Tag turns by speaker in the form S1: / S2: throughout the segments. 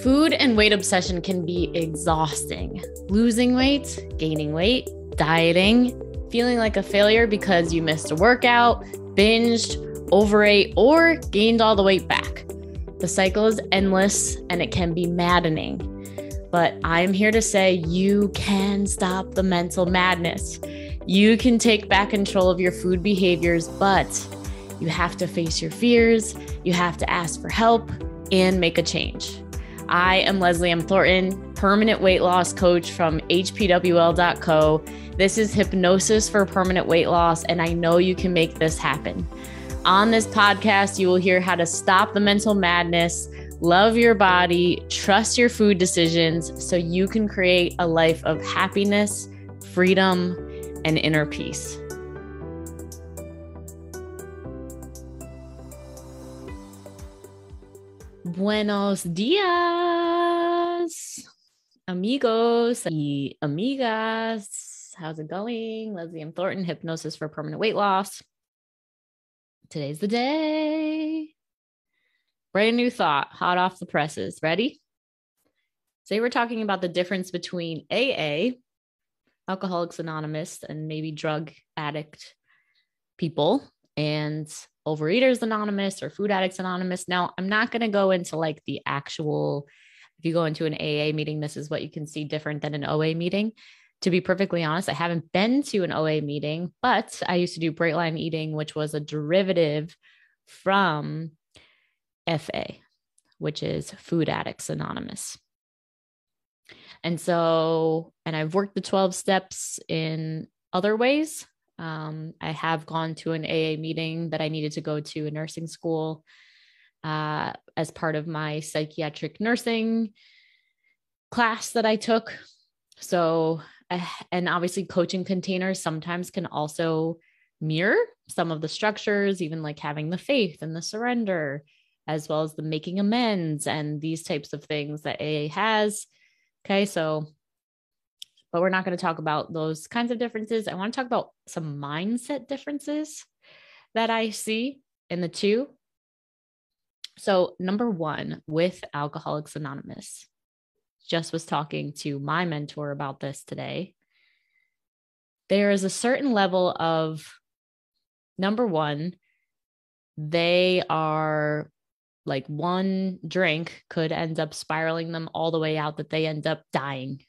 S1: Food and weight obsession can be exhausting. Losing weight, gaining weight, dieting, feeling like a failure because you missed a workout, binged, overate, or gained all the weight back. The cycle is endless and it can be maddening. But I'm here to say you can stop the mental madness. You can take back control of your food behaviors, but you have to face your fears, you have to ask for help, and make a change. I am Leslie M. Thornton, permanent weight loss coach from hpwl.co. This is Hypnosis for Permanent Weight Loss, and I know you can make this happen. On this podcast, you will hear how to stop the mental madness, love your body, trust your food decisions so you can create a life of happiness, freedom, and inner peace. Buenos dias, amigos y amigas. How's it going? Leslie M. Thornton, Hypnosis for Permanent Weight Loss. Today's the day. Brand new thought, hot off the presses. Ready? Today we're talking about the difference between AA, Alcoholics Anonymous, and maybe drug addict people, and Overeaters Anonymous or Food Addicts Anonymous. Now, I'm not going to go into like the actual, if you go into an AA meeting, this is what you can see different than an OA meeting. To be perfectly honest, I haven't been to an OA meeting, but I used to do Bright Line Eating, which was a derivative from FA, which is Food Addicts Anonymous. And I've worked the 12 steps in other ways. I have gone to an AA meeting that I needed to go to in nursing school as part of my psychiatric nursing class that I took. So, and obviously coaching containers sometimes can also mirror some of the structures, even like having the faith and the surrender, as well as the making amends and these types of things that AA has. Okay, but we're not going to talk about those kinds of differences. I want to talk about some mindset differences that I see in the two. So number one, with Alcoholics Anonymous, just was talking to my mentor about this today. There is a certain level of, number one, they are like one drink could end up spiraling them all the way out that they end up dying.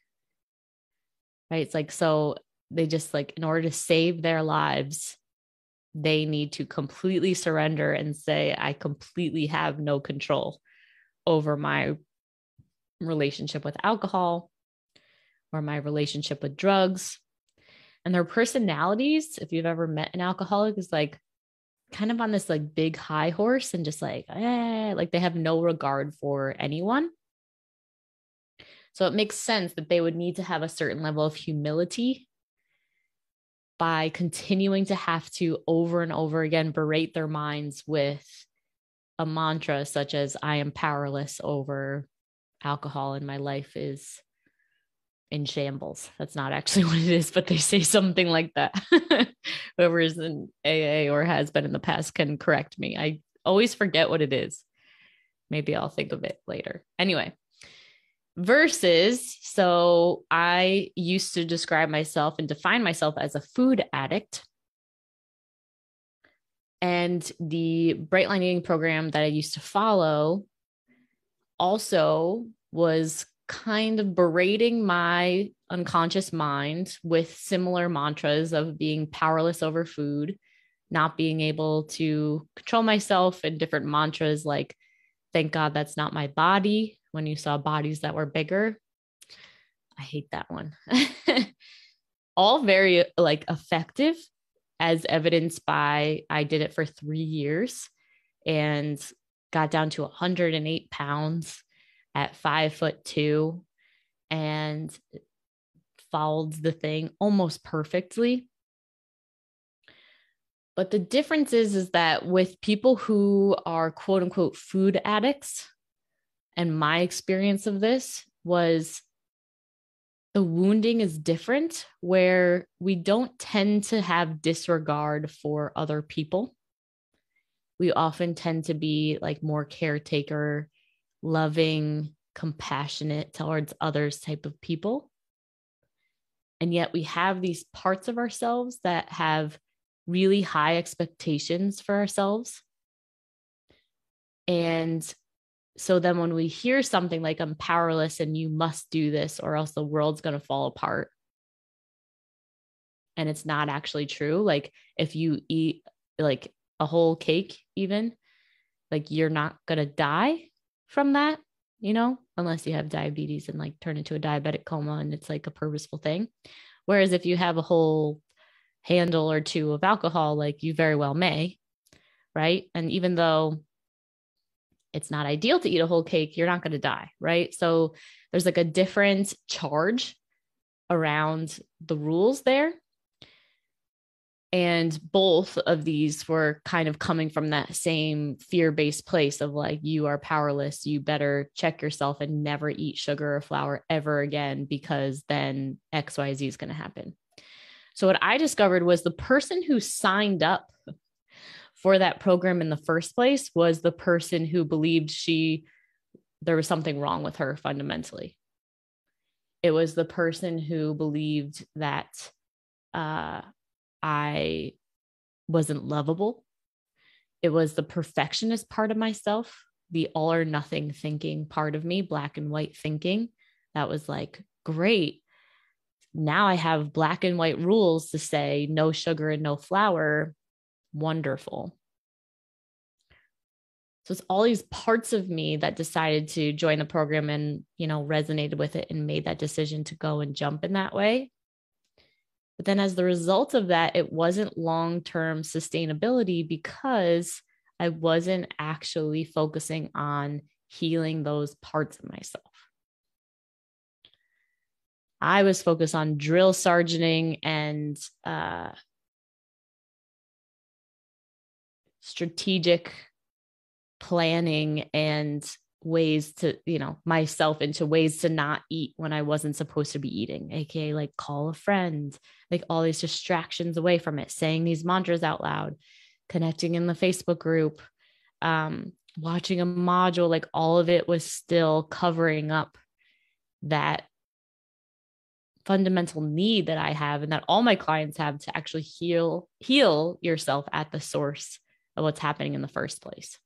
S1: Right? It's like, so they just like, in order to save their lives, they need to completely surrender and say, I completely have no control over my relationship with alcohol or my relationship with drugs. And their personalities, if you've ever met an alcoholic, is like kind of on this like big high horse and just like they have no regard for anyone. So it makes sense that they would need to have a certain level of humility by continuing to have to over and over again berate their minds with a mantra such as, I am powerless over alcohol and my life is in shambles. That's not actually what it is, but they say something like that. Whoever is in AA or has been in the past can correct me. I always forget what it is. Maybe I'll think of it later. Anyway. Versus, so I used to describe myself and define myself as a food addict. And the Bright Line Eating program that I used to follow also was kind of berating my unconscious mind with similar mantras of being powerless over food, not being able to control myself, and different mantras like, thank God that's not my body. When you saw bodies that were bigger, I hate that one. All very like effective, as evidenced by, I did it for 3 years and got down to 108 pounds at 5'2" and followed the thing almost perfectly. But the difference is that with people who are quote unquote food addicts, and my experience of this was the wounding is different, where we don't tend to have disregard for other people. We often tend to be like more caretaker, loving, compassionate towards others type of people. And yet we have these parts of ourselves that have really high expectations for ourselves. And so then when we hear something like, I'm powerless and you must do this or else the world's going to fall apart, and it's not actually true. Like if you eat like a whole cake, even, like you're not going to die from that, unless you have diabetes and like turn into a diabetic coma and it's like a purposeful thing. Whereas if you have a whole handle or two of alcohol, like you very well may, right? And even though it's not ideal to eat a whole cake, you're not going to die, right? So there's like a different charge around the rules there. And both of these were kind of coming from that same fear-based place of like, you are powerless. You better check yourself and never eat sugar or flour ever again, because then XYZ is going to happen. So what I discovered was the person who signed up for that program in the first place was the person who believed there was something wrong with her fundamentally. It was the person who believed that I wasn't lovable. It was the perfectionist part of myself, the all or nothing thinking part of me, black and white thinking. That was like, great. Now I have black and white rules to say no sugar and no flour. Wonderful. So it's all these parts of me that decided to join the program and, resonated with it and made that decision to go and jump in that way. But then as the result of that, it wasn't long-term sustainability because I wasn't actually focusing on healing those parts of myself. I was focused on drill sergeanting and strategic planning and ways to, myself into ways to not eat when I wasn't supposed to be eating, aka like call a friend, like all these distractions away from it, saying these mantras out loud, connecting in the Facebook group, watching a module, like all of it was still covering up that fundamental need that I have and that all my clients have to actually heal yourself at the source of what's happening in the first place.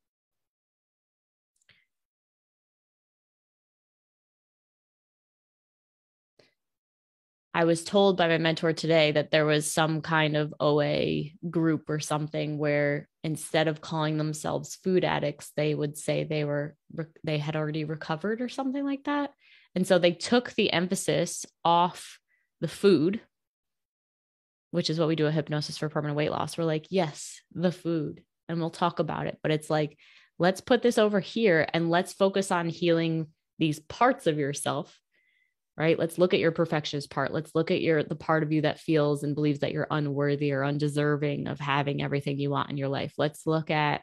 S1: I was told by my mentor today that there was some kind of OA group or something where instead of calling themselves food addicts, they would say they had already recovered or something like that. And so they took the emphasis off the food, which is what we do at Hypnosis for Permanent Weight Loss. We're like, yes, the food, and we'll talk about it. But it's like, let's put this over here and let's focus on healing these parts of yourself. Right? Let's look at your perfectionist part. Let's look at the part of you that feels and believes that you're unworthy or undeserving of having everything you want in your life. Let's look at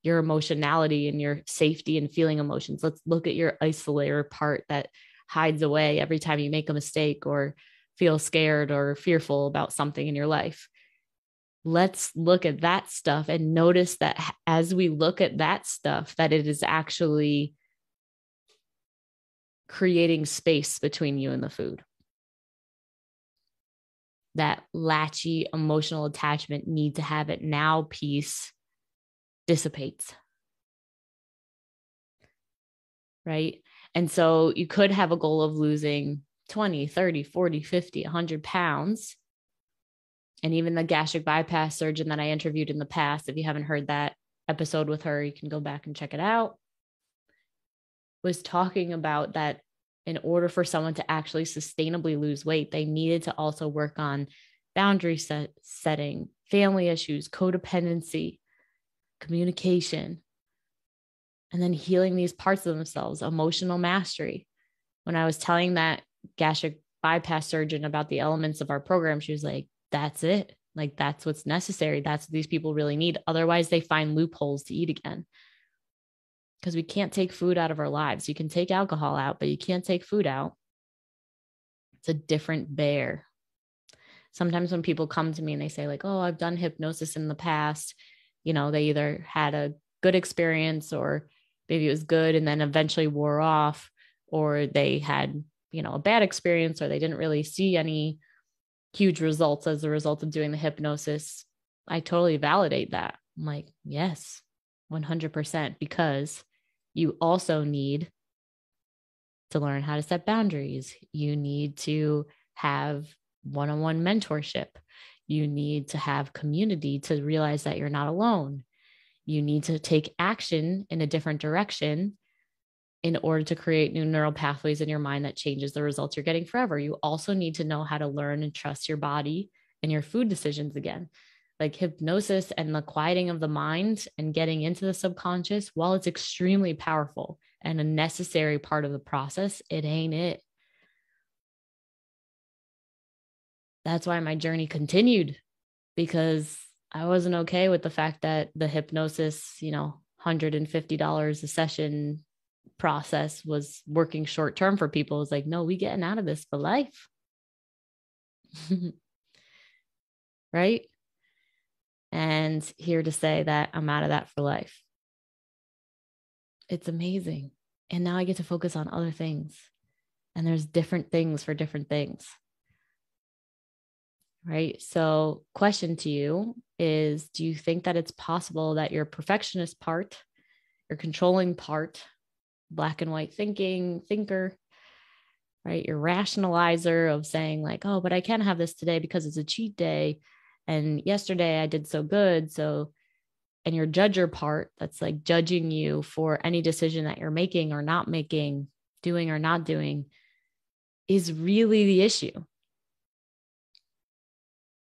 S1: your emotionality and your safety and feeling emotions. Let's look at your isolator part that hides away every time you make a mistake or feel scared or fearful about something in your life. Let's look at that stuff and notice that as we look at that stuff, that it is actually creating space between you and the food. That latchy emotional attachment, need to have it now piece dissipates. Right? And so you could have a goal of losing 20, 30, 40, 50, 100 pounds. And even the gastric bypass surgeon that I interviewed in the past, if you haven't heard that episode with her, you can go back and check it out, was talking about that in order for someone to actually sustainably lose weight, they needed to also work on boundary setting, family issues, codependency, communication, and then healing these parts of themselves, emotional mastery. When I was telling that gastric bypass surgeon about the elements of our program, she was like, that's it. Like, that's what's necessary. That's what these people really need. Otherwise, they find loopholes to eat again. Because we can't take food out of our lives. You can take alcohol out, but you can't take food out. It's a different bear. Sometimes when people come to me and they say like, oh, I've done hypnosis in the past, they either had a good experience or maybe it was good and then eventually wore off, or they had, a bad experience, or they didn't really see any huge results as a result of doing the hypnosis, I totally validate that. I'm like, yes, 100%, because you also need to learn how to set boundaries. You need to have one-on-one mentorship. You need to have community to realize that you're not alone. You need to take action in a different direction in order to create new neural pathways in your mind that changes the results you're getting forever. You also need to know how to learn and trust your body and your food decisions again. Like hypnosis and the quieting of the mind and getting into the subconscious, while it's extremely powerful and a necessary part of the process, it ain't it. That's why my journey continued, because I wasn't okay with the fact that the hypnosis, $150 a session process was working short term for people. It was like, no, we getting out of this for life. Right? And here to say that I'm out of that for life. It's amazing. And now I get to focus on other things. And there's different things for different things. Right? So, question to you is, do you think that it's possible that your perfectionist part, your controlling part, black and white thinker, right? Your rationalizer of saying like, oh, but I can't have this today because it's a cheat day. And yesterday I did so good. So, and your judger part, that's like judging you for any decision that you're making or not making, doing or not doing, is really the issue.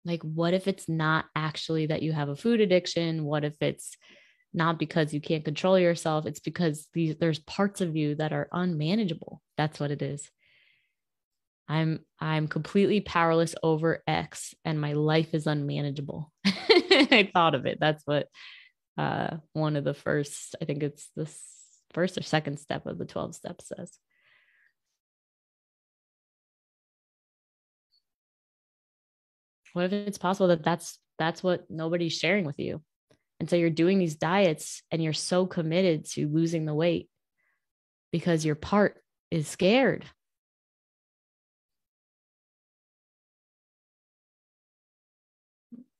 S1: Like, what if it's not actually that you have a food addiction? What if it's not because you can't control yourself? It's because there's parts of you that are unmanageable. That's what it is. I'm completely powerless over X and my life is unmanageable. I thought of it. That's what one of the first, I think it's the first or second step of the 12 steps says. What if it's possible that that's what nobody's sharing with you? And so you're doing these diets and you're so committed to losing the weight because your part is scared.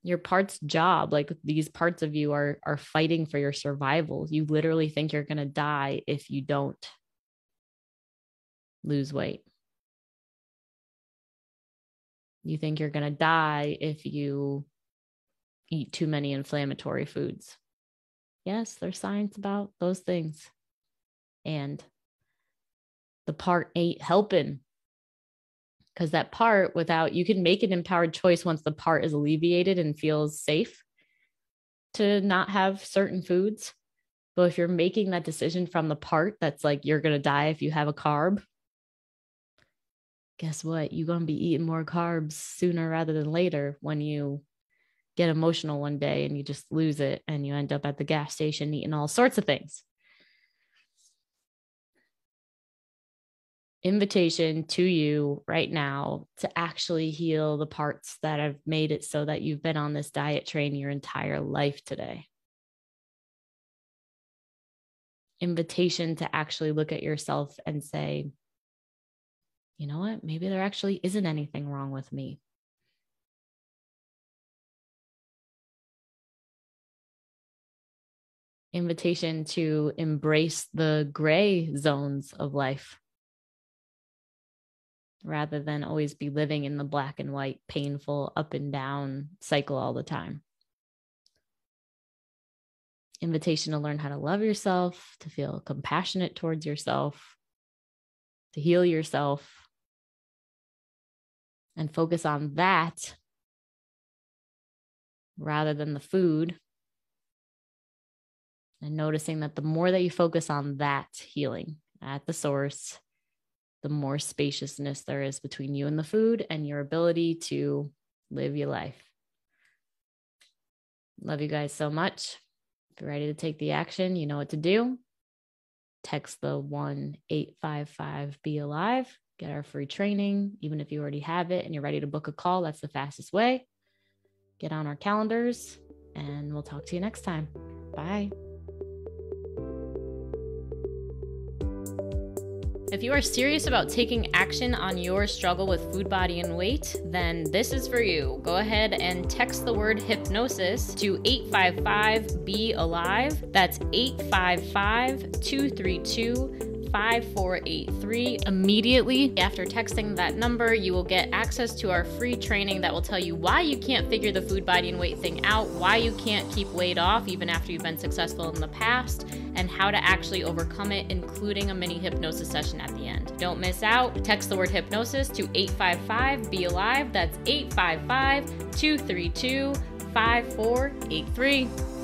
S1: Your part's job, like these parts of you are fighting for your survival. You literally think you're going to die if you don't lose weight. You think you're going to die if you eat too many inflammatory foods. Yes, there's science about those things. And the part ain't helping, because that part, without, you can make an empowered choice once the part is alleviated and feels safe to not have certain foods. But if you're making that decision from the part that's like, you're going to die if you have a carb, guess what? You're going to be eating more carbs sooner rather than later when you get emotional one day and you just lose it and you end up at the gas station eating all sorts of things. Invitation to you right now to actually heal the parts that have made it so that you've been on this diet train your entire life today. Invitation to actually look at yourself and say, you know what? Maybe there actually isn't anything wrong with me. Invitation to embrace the gray zones of life rather than always be living in the black and white, painful, up and down cycle all the time. Invitation to learn how to love yourself, to feel compassionate towards yourself, to heal yourself, and focus on that rather than the food. And noticing that the more that you focus on that healing at the source, the more spaciousness there is between you and the food and your ability to live your life. Love you guys so much. If you're ready to take the action, you know what to do. Text the 1-855-BE-ALIVE. Get our free training. Even if you already have it and you're ready to book a call, that's the fastest way. Get on our calendars and we'll talk to you next time. Bye. If you are serious about taking action on your struggle with food, body, and weight, then this is for you. Go ahead and text the word hypnosis to 855-BE-ALIVE. That's 855-232-5483. Immediately after texting that number, you will get access to our free training that will tell you why you can't figure the food, body, and weight thing out, why you can't keep weight off even after you've been successful in the past, and how to actually overcome it, including a mini hypnosis session at the end. Don't miss out. Text the word hypnosis to 855-BE-ALIVE. That's 855-232-5483.